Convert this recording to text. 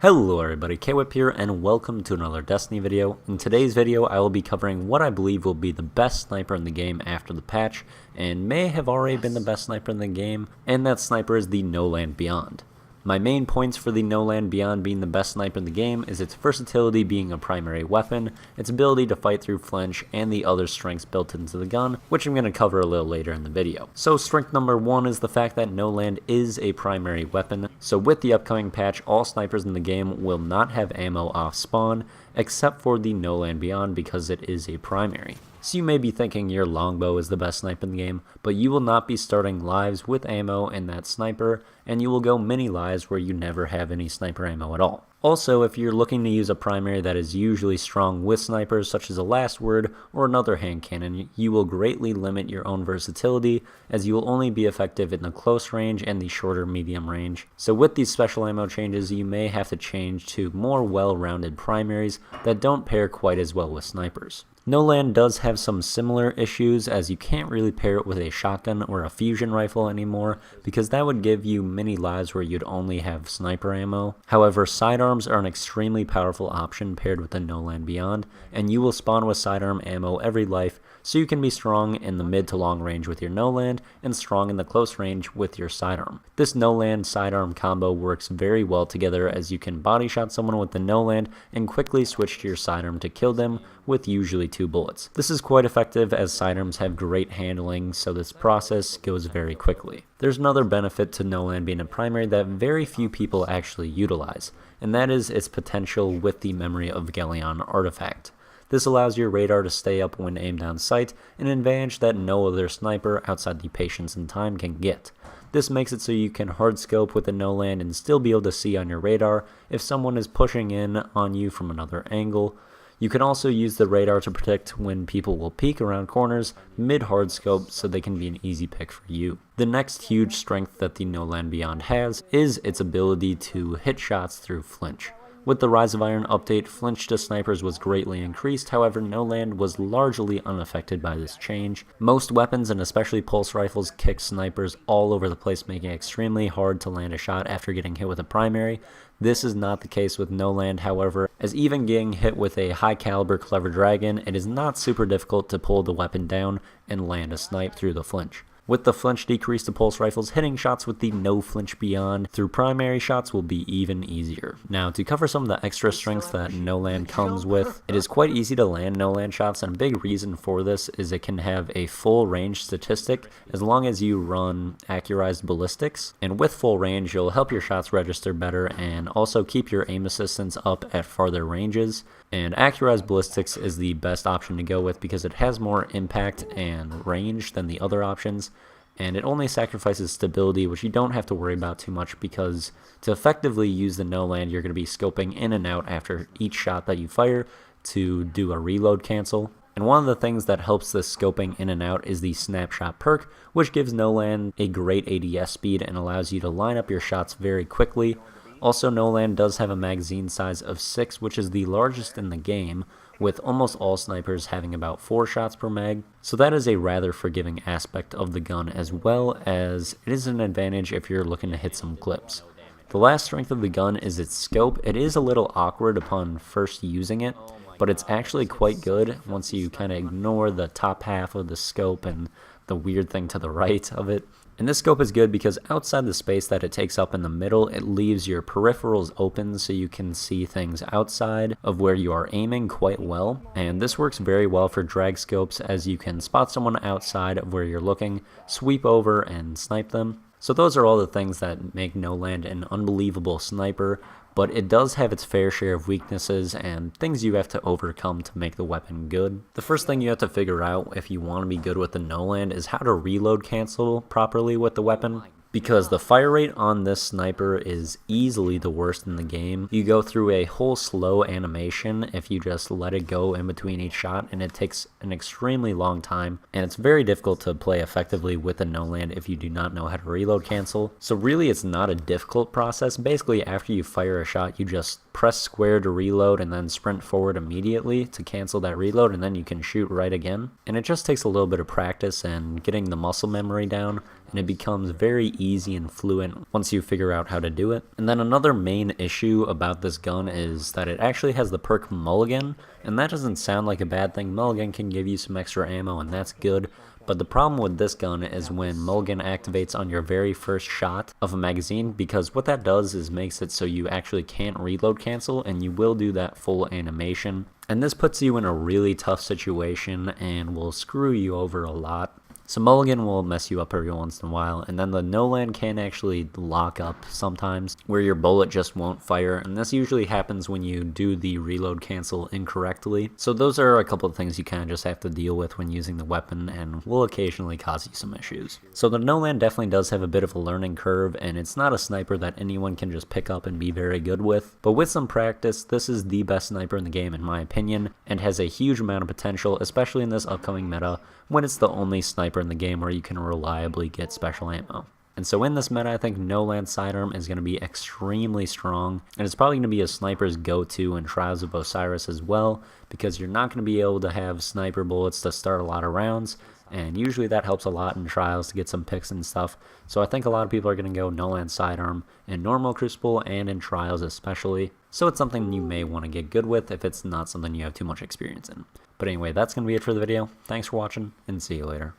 Hello everybody, K-Whip here, and welcome to another Destiny video. In today's video, I will be covering what I believe will be the best sniper in the game after the patch, and may have already been the best sniper in the game, and that sniper is the No Land Beyond. My main points for the No Land Beyond being the best sniper in the game is its versatility being a primary weapon, its ability to fight through flinch, and the other strengths built into the gun, which I'm going to cover a little later in the video. So strength number 1 is the fact that No Land is a primary weapon, so with the upcoming patch, all snipers in the game will not have ammo off spawn, except for the No Land Beyond because it is a primary. So you may be thinking your longbow is the best sniper in the game, but you will not be starting lives with ammo in that sniper, and you will go mini lives where you never have any sniper ammo at all. Also, if you're looking to use a primary that is usually strong with snipers such as a last word or another hand cannon, you will greatly limit your own versatility as you will only be effective in the close range and the shorter medium range. So with these special ammo changes, you may have to change to more well-rounded primaries that don't pair quite as well with snipers. No Land does have some similar issues as you can't really pair it with a shotgun or a fusion rifle anymore because that would give you many lives where you'd only have sniper ammo. However, sidearms are an extremely powerful option paired with the No Land Beyond, and you will spawn with sidearm ammo every life, so you can be strong in the mid to long range with your No Land and strong in the close range with your sidearm. This No Land sidearm combo works very well together as you can body shot someone with the No Land and quickly switch to your sidearm to kill them with usually 2 bullets. This is quite effective as sidearms have great handling, so this process goes very quickly. There's another benefit to No Land being a primary that very few people actually utilize, and that is its potential with the Memory of Galleon artifact. This allows your radar to stay up when aimed on sight, an advantage that no other sniper outside the patience and time can get. This makes it so you can hard scope with the No Land and still be able to see on your radar if someone is pushing in on you from another angle. You can also use the radar to predict when people will peek around corners mid-hard scope so they can be an easy pick for you. The next huge strength that the No Land Beyond has is its ability to hit shots through flinch. With the Rise of Iron update, flinch to snipers was greatly increased, however No Land was largely unaffected by this change. Most weapons, and especially pulse rifles, kick snipers all over the place, making it extremely hard to land a shot after getting hit with a primary. This is not the case with No Land, however, as even getting hit with a high caliber Clever Dragon, it is not super difficult to pull the weapon down and land a snipe through the flinch. With the flinch decrease to pulse rifles, hitting shots with the No Flinch Beyond through primary shots will be even easier. Now, to cover some of the extra strengths that No Land comes with, it is quite easy to land No Land shots, and a big reason for this is it can have a full range statistic as long as you run accurized ballistics, and with full range you'll help your shots register better and also keep your aim assistance up at farther ranges. And accurized ballistics is the best option to go with because it has more impact and range than the other options, and it only sacrifices stability, which you don't have to worry about too much because to effectively use the No Land, you're going to be scoping in and out after each shot that you fire to do a reload cancel. And one of the things that helps this scoping in and out is the snapshot perk, which gives No Land a great ADS speed and allows you to line up your shots very quickly. Also, No Land does have a magazine size of 6, which is the largest in the game, with almost all snipers having about 4 shots per mag, so that is a rather forgiving aspect of the gun as well as it is an advantage if you're looking to hit some clips. The last strength of the gun is its scope. It is a little awkward upon first using it, but it's actually quite good once you kind of ignore the top half of the scope and the weird thing to the right of it. And this scope is good because outside the space that it takes up in the middle, it leaves your peripherals open so you can see things outside of where you are aiming quite well. And this works very well for drag scopes as you can spot someone outside of where you're looking, sweep over and snipe them. So those are all the things that make No Land an unbelievable sniper, but it does have its fair share of weaknesses and things you have to overcome to make the weapon good. The first thing you have to figure out if you want to be good with the No Land is how to reload cancel properly with the weapon, because the fire rate on this sniper is easily the worst in the game. You go through a whole slow animation if you just let it go in between each shot, and it takes an extremely long time, and it's very difficult to play effectively with a No Land if you do not know how to reload cancel. So really it's not a difficult process. Basically after you fire a shot, you just press square to reload and then sprint forward immediately to cancel that reload, and then you can shoot right again. And it just takes a little bit of practice and getting the muscle memory down, and it becomes very easy and fluent once you figure out how to do it. And then another main issue about this gun is that it actually has the perk Mulligan, and that doesn't sound like a bad thing. Mulligan can give you some extra ammo, and that's good. But the problem with this gun is when Mulligan activates on your very first shot of a magazine, because what that does is makes it so you actually can't reload cancel, and you will do that full animation. And this puts you in a really tough situation and will screw you over a lot. So Mulligan will mess you up every once in a while, and then the no-land can actually lock up sometimes, where your bullet just won't fire, and this usually happens when you do the reload cancel incorrectly. So those are a couple of things you kind of just have to deal with when using the weapon, and will occasionally cause you some issues. So the no-land definitely does have a bit of a learning curve, and it's not a sniper that anyone can just pick up and be very good with, but with some practice, this is the best sniper in the game in my opinion, and has a huge amount of potential, especially in this upcoming meta, when it's the only sniper in the game where you can reliably get special ammo. And so in this meta, I think no-land sidearm is going to be extremely strong, and it's probably going to be a sniper's go-to in Trials of Osiris as well, because you're not going to be able to have sniper bullets to start a lot of rounds, and usually that helps a lot in Trials to get some picks and stuff. So I think a lot of people are going to go no-land sidearm in normal Crucible and in Trials especially, so it's something you may want to get good with if it's not something you have too much experience in. But anyway, that's going to be it for the video. Thanks for watching, and see you later.